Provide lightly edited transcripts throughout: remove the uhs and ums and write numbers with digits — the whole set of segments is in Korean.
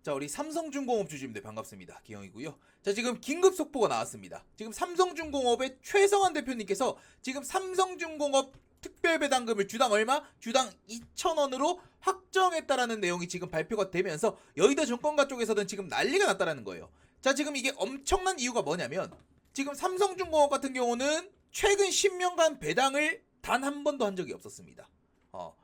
자, 우리 삼성중공업 주주님들 반갑습니다. 기영이고요. 자, 지금 긴급 속보가 나왔습니다. 지금 삼성중공업의 최성환 대표님께서 지금 삼성중공업 특별배당금을 주당 얼마? 주당 2,000원으로 확정했다라는 내용이 지금 발표가 되면서 여의도 증권가 쪽에서는 지금 난리가 났다라는 거예요. 자, 지금 이게 엄청난 이유가 뭐냐면 지금 삼성중공업 같은 경우는 최근 10년간 배당을 단 한 번도 한 적이 없었습니다.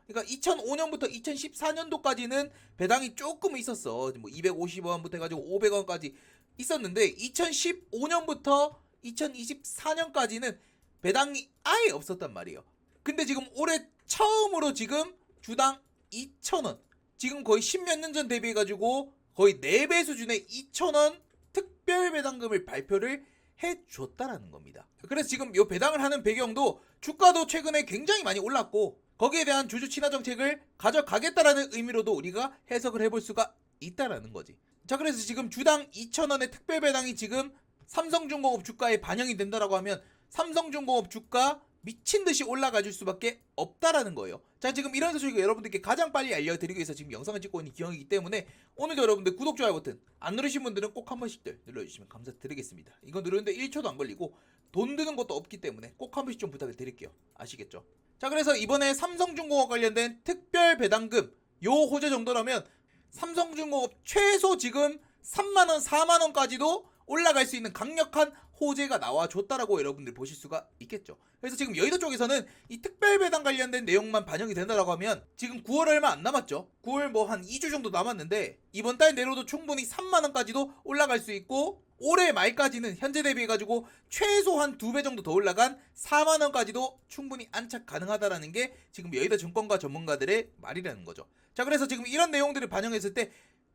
그러니까 2005년부터 2014년도까지는 배당이 조금 있었어. 뭐 250원부터 해가지고 500원까지 있었는데 2015년부터 2024년까지는 배당이 아예 없었단 말이에요. 근데 지금 올해 처음으로 지금 주당 2,000원, 지금 거의 10몇 년 전 대비해가지고 거의 4배 수준의 2,000원 특별 배당금을 발표를 해줬다라는 겁니다. 그래서 지금 이 배당을 하는 배경도 주가도 최근에 굉장히 많이 올랐고 거기에 대한 주주 친화 정책을 가져가겠다라는 의미로도 우리가 해석을 해볼 수가 있다라는 거지. 자, 그래서 지금 주당 2,000원의 특별 배당이 지금 삼성중공업 주가에 반영이 된다라고 하면 삼성중공업 주가 미친 듯이 올라가줄 수밖에 없다라는 거예요. 자, 지금 이런 소식을 여러분들께 가장 빨리 알려드리기 위해서 지금 영상을 찍고 있는 기영이기 때문에 오늘도 여러분들 구독, 좋아요 버튼 안 누르신 분들은 꼭 한 번씩들 눌러주시면 감사드리겠습니다. 이거 누르는데 1초도 안 걸리고 돈 드는 것도 없기 때문에 꼭 한 번씩 좀 부탁을 드릴게요. 아시겠죠? 자, 그래서 이번에 삼성중공업 관련된 특별 배당금 요 호재 정도라면 삼성중공업 최소 지금 3만원, 4만원까지도 올라갈 수 있는 강력한 호재가 나와줬다라고 여러분들 보실 수가 있겠죠. 그래서 지금 여의도 쪽에서는 이 특별배당 관련된 내용만 반영이 된다라고 하면 지금 9월 얼마 안 남았죠. 9월 뭐 한 2주 정도 남았는데 이번 달 내로도 충분히 3만원까지도 올라갈 수 있고 올해 말까지는 현재 대비해가지고 최소 한 2배 정도 더 올라간 4만원까지도 충분히 안착 가능하다라는 게 지금 여의도 증권가 전문가들의 말이라는 거죠. 자, 그래서 지금 이런 내용들을 반영했을 때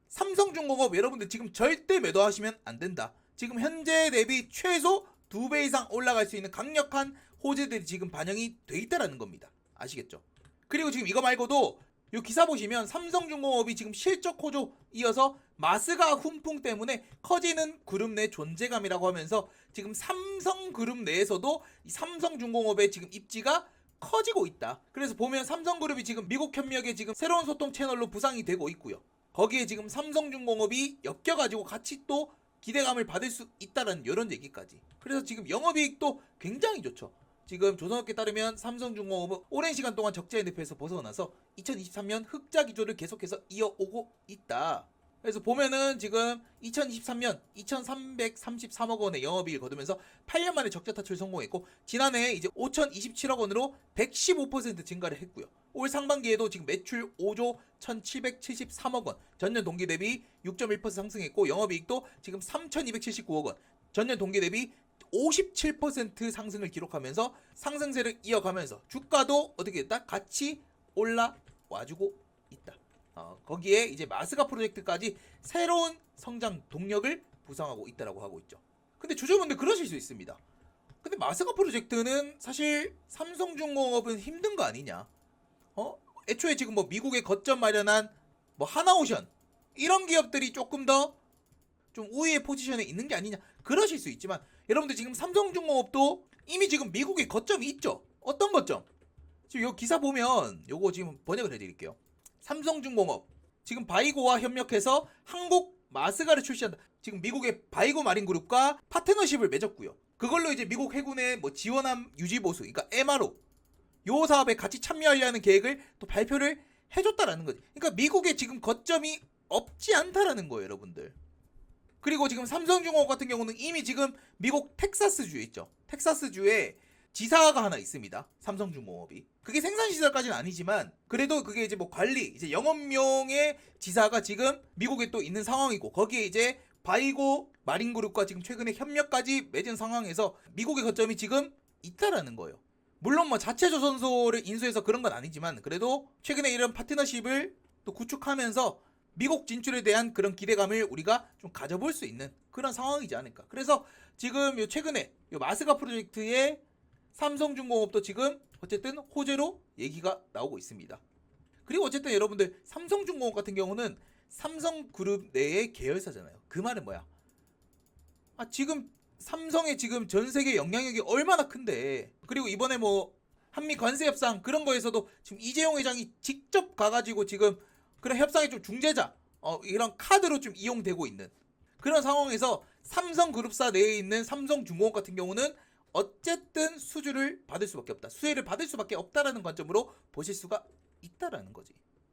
삼성중공업 여러분들 지금 절대 매도하시면 안 된다. 지금 현재 대비 최소 2배 이상 올라갈 수 있는 강력한 호재들이 지금 반영이 돼 있다라는 겁니다. 아시겠죠? 그리고 지금 이거 말고도 요 기사 보시면 삼성중공업이 지금 실적 호조 이어서 마스가 훈풍 때문에 커지는 그룹 내 존재감이라고 하면서 지금 삼성그룹 내에서도 이 삼성중공업의 지금 입지가 커지고 있다. 그래서 보면 삼성그룹이 지금 미국 협력에 지금 새로운 소통 채널로 부상이 되고 있고요. 거기에 지금 삼성중공업이 엮여가지고 같이 또 기대감을 받을 수 있다는 이런 얘기까지. 그래서 지금 영업이익도 굉장히 좋죠. 지금 조선업계 따르면 삼성중공업은 오랜 시간 동안 적자의 늪에서 벗어나서 2023년 흑자 기조를 계속해서 이어오고 있다. 그래서 보면은 지금 2023년 2,333억 원의 영업이익을 거두면서 8년 만에 적자 탈출 성공했고 지난해 이제 5,027억 원으로 115% 증가를 했고요. 올 상반기에도 지금 매출 5조 1,773억 원, 전년 동기 대비 6.1% 상승했고 영업이익도 지금 3,279억 원, 전년 동기 대비 57% 상승을 기록하면서 상승세를 이어가면서 주가도 어떻게 됐다? 같이 올라와주고 있다. 거기에 이제 마스가 프로젝트까지 새로운 성장 동력을 부상하고 있다라고 하고 있죠. 근데 주주분들 그러실 수 있습니다. 근데 마스가 프로젝트는 사실 삼성중공업은 힘든 거 아니냐? 애초에 지금 뭐 미국에 거점 마련한 뭐 하나오션 이런 기업들이 조금 더 좀 우위의 포지션에 있는 게 아니냐? 그러실 수 있지만 여러분들 지금 삼성중공업도 이미 지금 미국에 거점이 있죠. 어떤 거점? 지금 요 기사 보면 요거 지금 번역을 해드릴게요. 삼성중공업 지금 바이고와 협력해서 한국 마스가를 출시한다. 지금 미국의 바이고 마린그룹과 파트너십을 맺었고요. 그걸로 이제 미국 해군의 뭐 지원함 유지보수, 그러니까 MRO 요 사업에 같이 참여하려는 계획을 또 발표를 해줬다라는 거지. 그러니까 미국에 지금 거점이 없지 않다라는 거예요, 여러분들. 그리고 지금 삼성중공업 같은 경우는 이미 지금 미국 텍사스주에 있죠. 텍사스주에 지사가 하나 있습니다. 삼성중공업이. 그게 생산시설까지는 아니지만 그래도 그게 이제 뭐 관리, 이제 영업용의 지사가 지금 미국에 또 있는 상황이고 거기에 이제 바이고 마린그룹과 지금 최근에 협력까지 맺은 상황에서 미국의 거점이 지금 있다라는 거예요. 물론 뭐 자체 조선소를 인수해서 그런 건 아니지만 그래도 최근에 이런 파트너십을 또 구축하면서 미국 진출에 대한 그런 기대감을 우리가 좀 가져볼 수 있는 그런 상황이지 않을까. 그래서 지금 요 최근에 요 마스가 프로젝트의 삼성중공업도 지금 어쨌든 호재로 얘기가 나오고 있습니다. 그리고 어쨌든 여러분들 삼성중공업 같은 경우는 삼성그룹 내의 계열사잖아요. 그 말은 뭐야? 지금 삼성의 지금 전 세계 영향력이 얼마나 큰데. 그리고 이번에 뭐 한미 관세 협상 그런 거에서도 지금 이재용 회장이 직접 가가지고 지금 그런 협상의 좀 중재자 이런 카드로 좀 이용되고 있는 그런 상황에서 삼성그룹사 내에 있는 삼성중공업 같은 경우는 어쨌든 수주를 받을 수밖에 없다. 수혜를 받을 수밖에 없다라는 관점으로 보실 수가 있다라는 거지.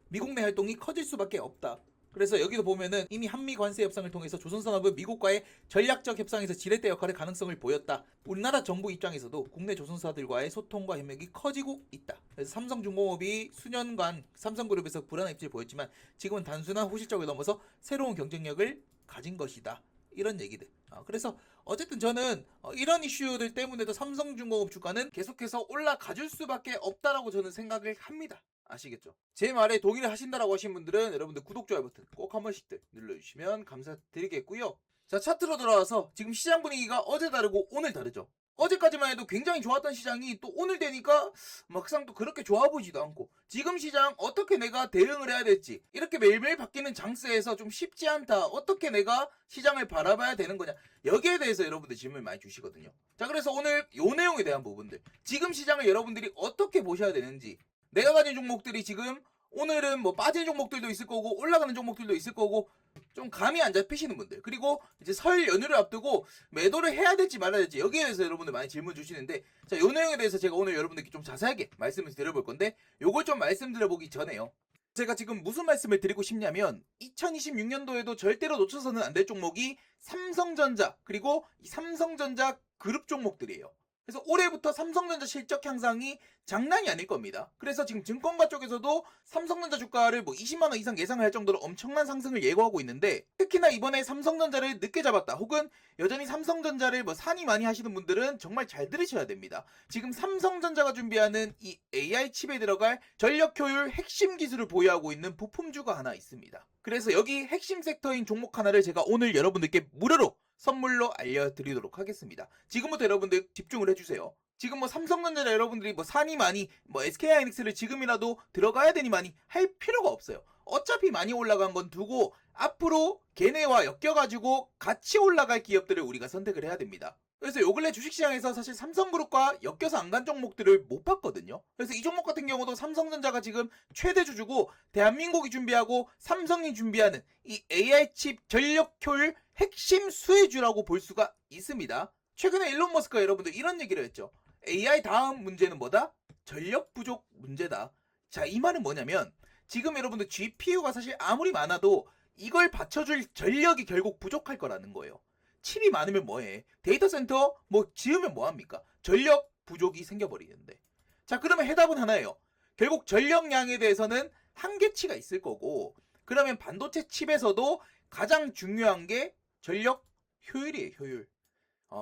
미국 내 활동이 커질 수밖에 없다. 그래서 여기도 보면은 이미 한미 관세 협상을 통해서 조선산업은 미국과의 전략적 협상에서 지렛대 역할의 가능성을 보였다. 우리나라 정부 입장에서도 국내 조선사들과의 소통과 협력이 커지고 있다. 그래서 삼성중공업이 수년간 삼성그룹에서 불안한 입지를 보였지만 지금은 단순한 호실적을 넘어서 새로운 경쟁력을 가진 것이다. 이런 얘기들. 그래서 어쨌든 저는 이런 이슈들 때문에도 삼성중공업 주가는 계속해서 올라가줄 수밖에 없다라고 저는 생각을 합니다. 아시겠죠? 제 말에 동의를 하신다라고 하신 분들은 여러분들 구독, 좋아요 버튼 꼭 한 번씩들 눌러주시면 감사드리겠고요. 자, 차트로 돌아와서 지금 시장 분위기가 어제 다르고 오늘 다르죠. 어제까지만 해도 굉장히 좋았던 시장이 또 오늘 되니까 막상 또 그렇게 좋아 보이지도 않고, 지금 시장 어떻게 내가 대응을 해야 될지, 이렇게 매일매일 바뀌는 장세에서 좀 쉽지 않다, 어떻게 내가 시장을 바라봐야 되는 거냐, 여기에 대해서 여러분들 질문을 많이 주시거든요. 자, 그래서 오늘 요 내용에 대한 부분들, 지금 시장을 여러분들이 어떻게 보셔야 되는지, 내가 가진 종목들이 지금 오늘은 뭐 빠진 종목들도 있을 거고 올라가는 종목들도 있을 거고 좀 감이 안 잡히시는 분들, 그리고 이제 설 연휴를 앞두고 매도를 해야 될지 말아야 될지, 여기에 대해서 여러분들 많이 질문 주시는데, 자, 요 내용에 대해서 제가 오늘 여러분들께 좀 자세하게 말씀을 드려볼 건데, 요걸 좀 말씀드려보기 전에요, 제가 지금 무슨 말씀을 드리고 싶냐면 2026년도에도 절대로 놓쳐서는 안 될 종목이 삼성전자, 그리고 이 삼성전자 그룹 종목들이에요. 그래서 올해부터 삼성전자 실적 향상이 장난이 아닐 겁니다. 그래서 지금 증권가 쪽에서도 삼성전자 주가를 뭐 20만원 이상 예상할 정도로 엄청난 상승을 예고하고 있는데, 특히나 이번에 삼성전자를 늦게 잡았다, 혹은 여전히 삼성전자를 뭐 산이 많이 하시는 분들은 정말 잘 들으셔야 됩니다. 지금 삼성전자가 준비하는 이 AI 칩에 들어갈 전력 효율 핵심 기술을 보유하고 있는 부품주가 하나 있습니다. 그래서 여기 핵심 섹터인 종목 하나를 제가 오늘 여러분들께 무료로 선물로 알려드리도록 하겠습니다. 지금부터 여러분들 집중을 해주세요. 지금 뭐 삼성전자 여러분들이 뭐 사니 많이, 뭐 SK하이닉스를 지금이라도 들어가야 되니 많이 할 필요가 없어요. 어차피 많이 올라간 건 두고 앞으로 걔네와 엮여가지고 같이 올라갈 기업들을 우리가 선택을 해야 됩니다. 그래서 요 근래 주식시장에서 사실 삼성그룹과 엮여서 안 간 종목들을 못 봤거든요. 그래서 이 종목 같은 경우도 삼성전자가 지금 최대 주주고 대한민국이 준비하고 삼성이 준비하는 이 AI 칩 전력 효율 핵심 수혜주라고 볼 수가 있습니다. 최근에 일론 머스크가 여러분들 이런 얘기를 했죠. AI 다음 문제는 뭐다? 전력 부족 문제다. 자, 이 말은 뭐냐면 지금 여러분들 GPU가 사실 아무리 많아도 이걸 받쳐줄 전력이 결국 부족할 거라는 거예요. 칩이 많으면 뭐해? 데이터 센터 뭐 지으면 뭐합니까? 전력 부족이 생겨버리는데. 자, 그러면 해답은 하나예요. 결국 전력량에 대해서는 한계치가 있을 거고, 그러면 반도체 칩에서도 가장 중요한 게 전력 효율이에요. 효율.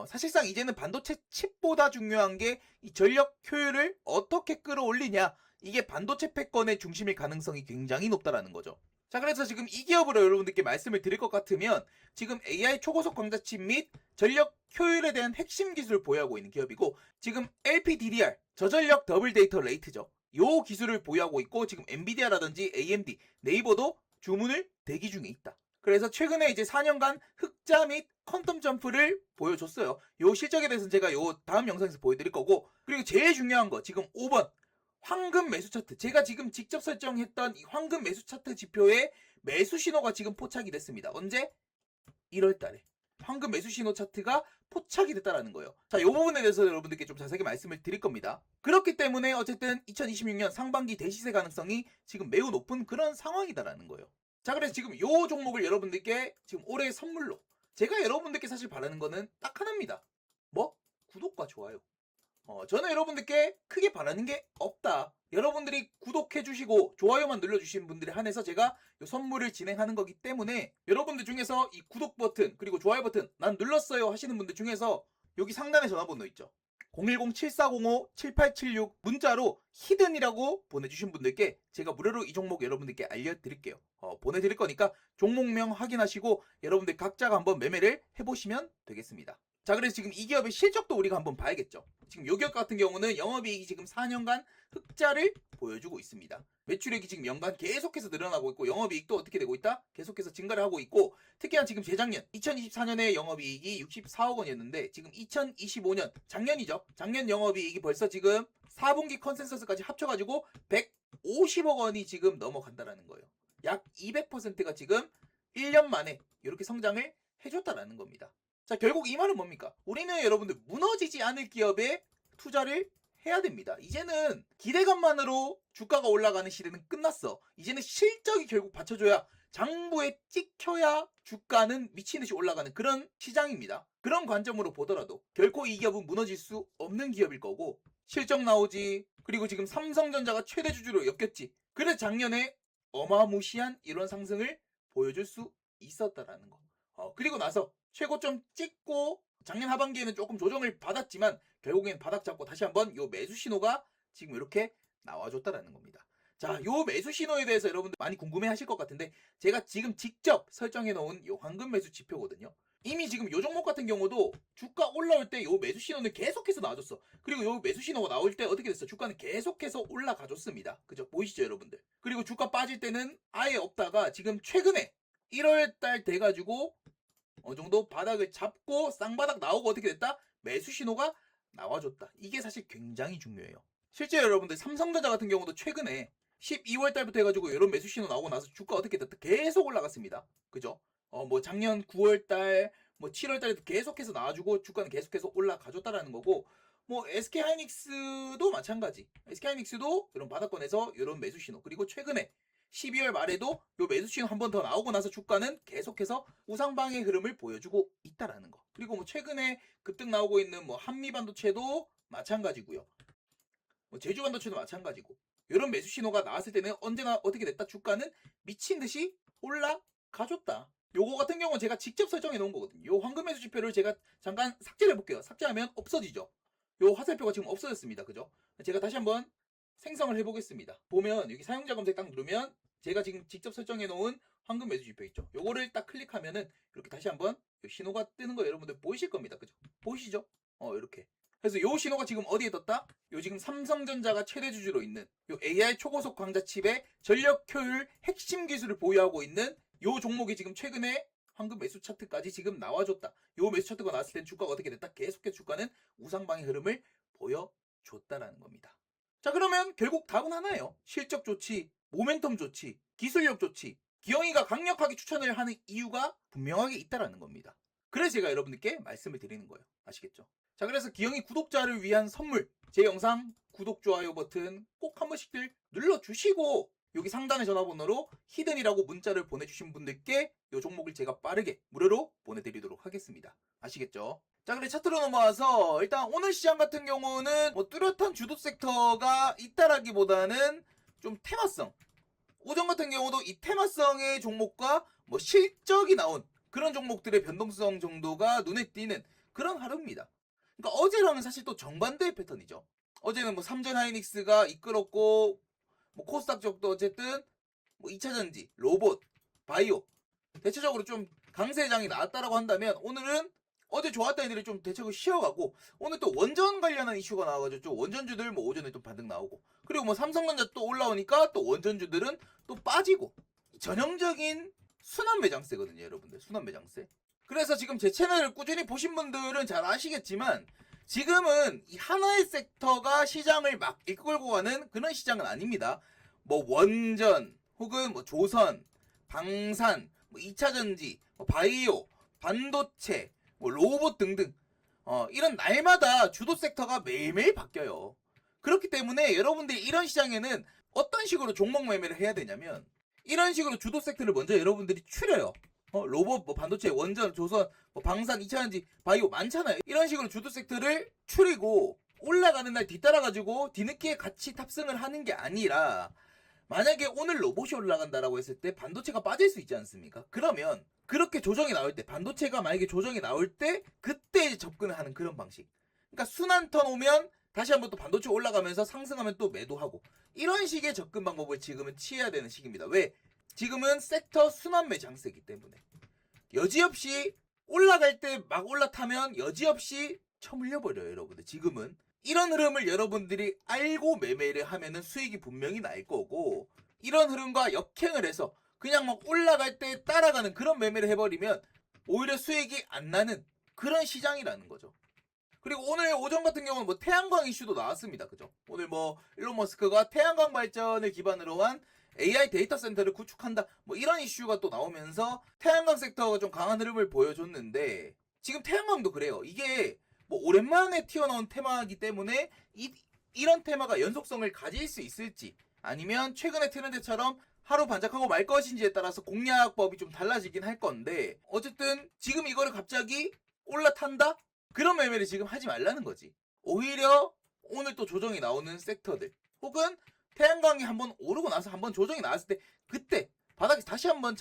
사실상 이제는 반도체 칩보다 중요한 게 이 전력 효율을 어떻게 끌어올리냐, 이게 반도체 패권의 중심일 가능성이 굉장히 높다라는 거죠. 자, 그래서 지금 이 기업으로 여러분들께 말씀을 드릴 것 같으면 지금 AI 초고속 광자칩 및 전력 효율에 대한 핵심 기술을 보유하고 있는 기업이고, 지금 LPDDR 저전력 더블 데이터 레이트죠, 요 기술을 보유하고 있고, 지금 엔비디아라든지 AMD, 네이버도 주문을 대기 중에 있다. 그래서 최근에 이제 4년간 흑자 및 퀀텀 점프를 보여줬어요. 요 실적에 대해서는 제가 요 다음 영상에서 보여드릴 거고, 그리고 제일 중요한 거 지금 5번 황금 매수 차트, 제가 지금 직접 설정했던 이 황금 매수 차트 지표에 매수 신호가 지금 포착이 됐습니다. 언제? 1월 달에 황금 매수 신호 차트가 포착이 됐다라는 거예요. 자, 이 부분에 대해서 여러분들께 좀 자세하게 말씀을 드릴 겁니다. 그렇기 때문에 어쨌든 2026년 상반기 대시세 가능성이 지금 매우 높은 그런 상황이다라는 거예요. 자, 그래서 지금 요 종목을 여러분들께 지금 올해 선물로, 제가 여러분들께 사실 바라는 거는 딱 하나입니다. 뭐? 구독과 좋아요. 저는 여러분들께 크게 바라는 게 없다. 여러분들이 구독해주시고 좋아요만 눌러주시는 분들에 한해서 제가 이 선물을 진행하는 거기 때문에, 여러분들 중에서 이 구독 버튼 그리고 좋아요 버튼 난 눌렀어요 하시는 분들 중에서 여기 상단에 전화번호 있죠, 010-7405-7876 문자로 히든이라고 보내주신 분들께 제가 무료로 이 종목 여러분들께 알려드릴게요. 보내드릴 거니까 종목명 확인하시고 여러분들 각자가 한번 매매를 해보시면 되겠습니다. 자, 그래서 지금 이 기업의 실적도 우리가 한번 봐야겠죠. 지금 이 기업 같은 경우는 영업이익이 지금 4년간 흑자를 보여주고 있습니다. 매출액이 지금 연간 계속해서 늘어나고 있고, 영업이익도 어떻게 되고 있다? 계속해서 증가를 하고 있고, 특히나 지금 재작년 2024년에 영업이익이 64억 원이었는데 지금 2025년 작년이죠. 작년 영업이익이 벌써 지금 4분기 컨센서스까지 합쳐가지고 150억 원이 지금 넘어간다라는 거예요. 약 200%가 지금 1년 만에 이렇게 성장을 해줬다라는 겁니다. 자, 결국 이 말은 뭡니까? 우리는 여러분들 무너지지 않을 기업에 투자를 해야 됩니다. 이제는 기대감만으로 주가가 올라가는 시대는 끝났어. 이제는 실적이 결국 받쳐줘야, 장부에 찍혀야 주가는 미친듯이 올라가는 그런 시장입니다. 그런 관점으로 보더라도 결코 이 기업은 무너질 수 없는 기업일 거고, 실적 나오지, 그리고 지금 삼성전자가 최대 주주로 엮였지. 그래서 작년에 어마무시한 이런 상승을 보여줄 수 있었다라는 거. 그리고 나서 최고점 찍고 작년 하반기에는 조금 조정을 받았지만 결국엔 바닥 잡고 다시 한번 요 매수 신호가 지금 이렇게 나와줬다라는 겁니다. 자, 요 매수 신호에 대해서 여러분들 많이 궁금해 하실 것 같은데, 제가 지금 직접 설정해 놓은 요 황금 매수 지표거든요. 이미 지금 요 종목 같은 경우도 주가 올라올 때 요 매수 신호는 계속해서 나와줬어. 그리고 요 매수 신호가 나올 때 어떻게 됐어? 주가는 계속해서 올라가줬습니다. 그죠? 보이시죠, 여러분들? 그리고 주가 빠질 때는 아예 없다가 지금 최근에 1월달 돼가지고 어느 정도 바닥을 잡고 쌍바닥 나오고 어떻게 됐다? 매수 신호가 나와줬다. 이게 사실 굉장히 중요해요. 실제 여러분들 삼성전자 같은 경우도 최근에 12월 달부터 해가지고 이런 매수 신호 나오고 나서 주가 어떻게 됐다? 계속 올라갔습니다. 그죠? 뭐 작년 9월 달, 뭐 7월 달에도 계속해서 나와주고 주가는 계속해서 올라가줬다라는 거고, 뭐 SK하이닉스도 마찬가지. SK하이닉스도 이런 바닥권에서 이런 매수 신호, 그리고 최근에 12월 말에도 요 매수 신호 한 번 더 나오고 나서 주가는 계속해서 우상방의 흐름을 보여주고 있다라는 거. 그리고 뭐 최근에 급등 나오고 있는 뭐 한미반도체도 마찬가지고요. 뭐 제주반도체도 마찬가지고. 이런 매수 신호가 나왔을 때는 언제나 어떻게 됐다? 주가는 미친 듯이 올라가줬다. 요거 같은 경우는 제가 직접 설정해 놓은 거거든요. 요 황금 매수 지표를 제가 잠깐 삭제를 해볼게요. 삭제하면 없어지죠. 요 화살표가 지금 없어졌습니다. 그죠? 제가 다시 한번 생성을 해보겠습니다. 보면 여기 사용자 검색 딱 누르면 제가 지금 직접 설정해 놓은 황금 매수 지표 있죠. 요거를 딱 클릭하면은 이렇게 다시 한번 신호가 뜨는 거 여러분들 보이실 겁니다. 그죠? 보이시죠? 이렇게. 그래서 요 신호가 지금 어디에 떴다? 요 지금 삼성전자가 최대 주주로 있는 요 AI 초고속 광자 칩의 전력 효율 핵심 기술을 보유하고 있는 요 종목이 지금 최근에 황금 매수 차트까지 지금 나와줬다. 요 매수 차트가 나왔을 땐 주가가 어떻게 됐다? 계속해서 주가는 우상방의 흐름을 보여줬다라는 겁니다. 자, 그러면 결국 답은 하나예요. 실적 좋지, 모멘텀 좋지, 기술력 좋지. 기영이가 강력하게 추천을 하는 이유가 분명하게 있다라는 겁니다. 그래서 제가 여러분들께 말씀을 드리는 거예요. 아시겠죠? 자, 그래서 기영이 구독자를 위한 선물, 제 영상 구독, 좋아요 버튼 꼭 한 번씩들 눌러주시고, 여기 상단의 전화번호로 히든이라고 문자를 보내주신 분들께 이 종목을 제가 빠르게 무료로 보내드리도록 하겠습니다. 아시겠죠? 자, 그래 차트로 넘어와서 일단 오늘 시장 같은 경우는 뭐 뚜렷한 주도 섹터가 있다라기보다는 좀 테마성, 오전 같은 경우도 이 테마성의 종목과 뭐 실적이 나온 그런 종목들의 변동성 정도가 눈에 띄는 그런 하루입니다. 그러니까 어제랑은 사실 또 정반대의 패턴이죠. 어제는 뭐 삼전하이닉스가 이끌었고, 뭐 코스닥 쪽도 어쨌든 뭐 2차전지, 로봇, 바이오 대체적으로 좀 강세장이 나왔다라고 한다면, 오늘은 어제 좋았던 애들이 좀 대책을 쉬어가고, 오늘 또 원전 관련한 이슈가 나와가지고 좀 원전주들 뭐 오전에 좀 반등 나오고, 그리고 뭐 삼성전자 또 올라오니까 또 원전주들은 또 빠지고, 전형적인 순환 매장세거든요, 여러분들. 순환 매장세. 그래서 지금 제 채널을 꾸준히 보신 분들은 잘 아시겠지만, 지금은 이 하나의 섹터가 시장을 막 이끌고 가는 그런 시장은 아닙니다. 뭐 원전, 혹은 뭐 조선, 방산, 뭐 2차전지, 뭐 바이오, 반도체, 뭐 로봇 등등, 이런 날마다 주도 섹터가 매일매일 바뀌어요. 그렇기 때문에 여러분들이 이런 시장에는 어떤 식으로 종목 매매를 해야 되냐면, 이런 식으로 주도 섹터를 먼저 여러분들이 추려요. 로봇, 뭐 반도체, 원전, 조선, 뭐 방산, 2차전지, 바이오 많잖아요. 이런 식으로 주도 섹터를 추리고 올라가는 날 뒤따라가지고 뒤늦게 같이 탑승을 하는 게 아니라, 만약에 오늘 로봇이 올라간다라고 했을 때 반도체가 빠질 수 있지 않습니까? 그러면 그렇게 조정이 나올 때, 반도체가 만약에 조정이 나올 때 그때 접근을 하는 그런 방식. 그러니까 순환 턴 오면 다시 한번 또 반도체 올라가면서 상승하면 또 매도하고, 이런 식의 접근 방법을 지금은 취해야 되는 시기입니다. 왜? 지금은 섹터 순환 매장세이기 때문에 여지없이 올라갈 때 막 올라타면 여지없이 처물려버려요, 여러분들. 지금은 이런 흐름을 여러분들이 알고 매매를 하면은 수익이 분명히 날 거고, 이런 흐름과 역행을 해서 그냥 막 올라갈 때 따라가는 그런 매매를 해버리면 오히려 수익이 안 나는 그런 시장이라는 거죠. 그리고 오늘 오전 같은 경우는 뭐 태양광 이슈도 나왔습니다. 그죠? 오늘 뭐 일론 머스크가 태양광 발전을 기반으로 한 AI 데이터 센터를 구축한다. 뭐 이런 이슈가 또 나오면서 태양광 섹터가 좀 강한 흐름을 보여줬는데 지금 태양광도 그래요. 이게 뭐 오랜만에 튀어나온 테마이기 때문에 이런 테마가 연속성을 가질 수 있을지 아니면 최근의 트렌드처럼 하루 반짝하고 말 것인지에 따라서 공략법이 좀 달라지긴 할 건데 어쨌든 지금 이거를 갑자기 올라탄다? 그런 매매를 지금 하지 말라는 거지. 오히려 오늘 또 조정이 나오는 섹터들 혹은 태양광이 한번 오르고 나서 한번 조정이 나왔을 때 그때 바닥에 다시 한번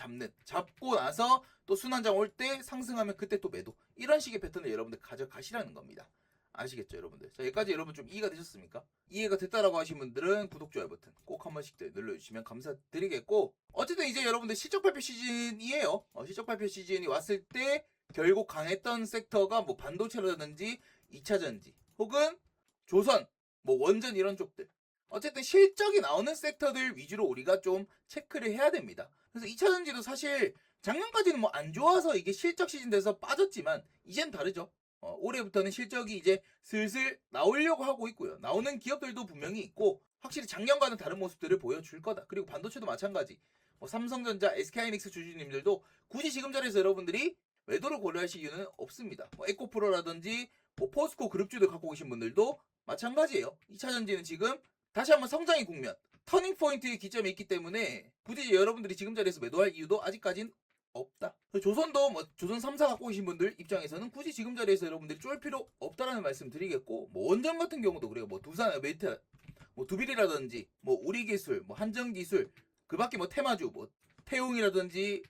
잡고 나서 또 순환장 올 때 상승하면 그때 또 매도 이런 식의 패턴을 여러분들 가져가시라는 겁니다. 아시겠죠 여러분들? 자 여기까지 여러분 좀 이해가 되셨습니까? 이해가 됐다라고 하신 분들은 구독, 좋아요 버튼 꼭 한 번씩 눌러주시면 감사드리겠고 어쨌든 이제 여러분들 실적 발표 시즌이에요. 실적 발표 시즌이 왔을 때 결국 강했던 섹터가 뭐 반도체라든지 2차전지 혹은 조선, 뭐 원전 이런 쪽들 어쨌든 실적이 나오는 섹터들 위주로 우리가 좀 체크를 해야 됩니다. 그래서 2차전지도 사실 작년까지는 뭐 안 좋아서 이게 실적 시즌 돼서 빠졌지만 이젠 다르죠. 올해부터는 실적이 이제 슬슬 나오려고 하고 있고요. 나오는 기업들도 분명히 있고 확실히 작년과는 다른 모습들을 보여줄 거다. 그리고 반도체도 마찬가지. 뭐 삼성전자, SK하이닉스 주주님들도 굳이 지금 자리에서 여러분들이 매도를 고려하실 이유는 없습니다. 뭐 에코프로라든지 뭐 포스코 그룹주들 갖고 계신 분들도 마찬가지예요. 2차전지는 지금 다시 한번 성장의 국면, 터닝 포인트의 기점이 있기 때문에 굳이 여러분들이 지금 자리에서 매도할 이유도 아직까진 없다. 조선도 뭐 조선 3사 갖고 계신 분들 입장에서는 굳이 지금 자리에서 여러분들이 쫄 필요 없다라는 말씀 드리겠고 뭐 원전 같은 경우도 그래요. 뭐 두산 메이트 뭐 두빌이라든지 뭐 우리기술 뭐 한전기술 그밖에 뭐 테마주 뭐 태웅이라든지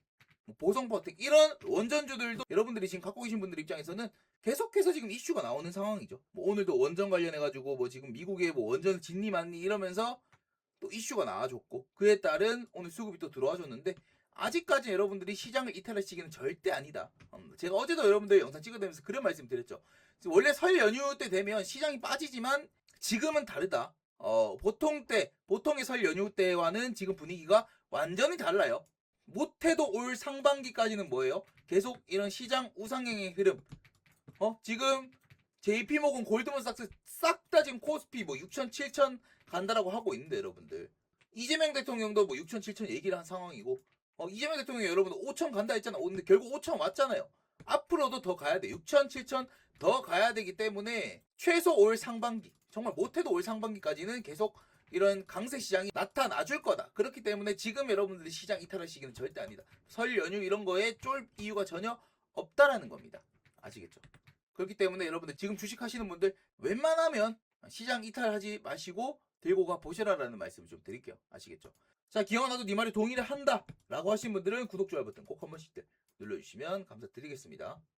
뭐 보성버텍 이런 원전주들도 여러분들이 지금 갖고 계신 분들 입장에서는 계속해서 지금 이슈가 나오는 상황이죠. 뭐 오늘도 원전 관련해가지고 뭐 지금 미국의 뭐 원전 진리 맞니 이러면서 또 이슈가 나와줬고 그에 따른 오늘 수급이 또 들어와줬는데 아직까지 여러분들이 시장을 이탈할 시기는 절대 아니다. 제가 어제도 여러분들 영상 찍어드리면서 그런 말씀 드렸죠. 원래 설 연휴 때 되면 시장이 빠지지만 지금은 다르다. 보통의 설 연휴 때와는 지금 분위기가 완전히 달라요. 못해도 올 상반기까지는 뭐예요? 계속 이런 시장 우상향의 흐름. 지금 JP모건 골드만삭스 싹 다 지금 코스피 뭐 6천, 7천 간다라고 하고 있는데 여러분들. 이재명 대통령도 뭐 6천, 7천 얘기를 한 상황이고 이재명 대통령이 여러분들 5천 간다 했잖아. 근데 결국 5천 왔잖아요. 앞으로도 더 가야 돼. 6천, 7천 더 가야 되기 때문에 최소 올 상반기, 정말 못해도 올 상반기까지는 계속 이런 강세 시장이 나타나 줄 거다. 그렇기 때문에 지금 여러분들이 시장 이탈할 시기는 절대 아니다. 설 연휴 이런 거에 쫄 이유가 전혀 없다라는 겁니다. 아시겠죠? 그렇기 때문에 여러분들 지금 주식하시는 분들 웬만하면 시장 이탈하지 마시고 들고 가 보시라라는 말씀을 좀 드릴게요. 아시겠죠? 자, 기영아 나도 네 말에 동의를 한다 라고 하신 분들은 구독, 좋아요 버튼 꼭 한 번씩 눌러주시면 감사드리겠습니다.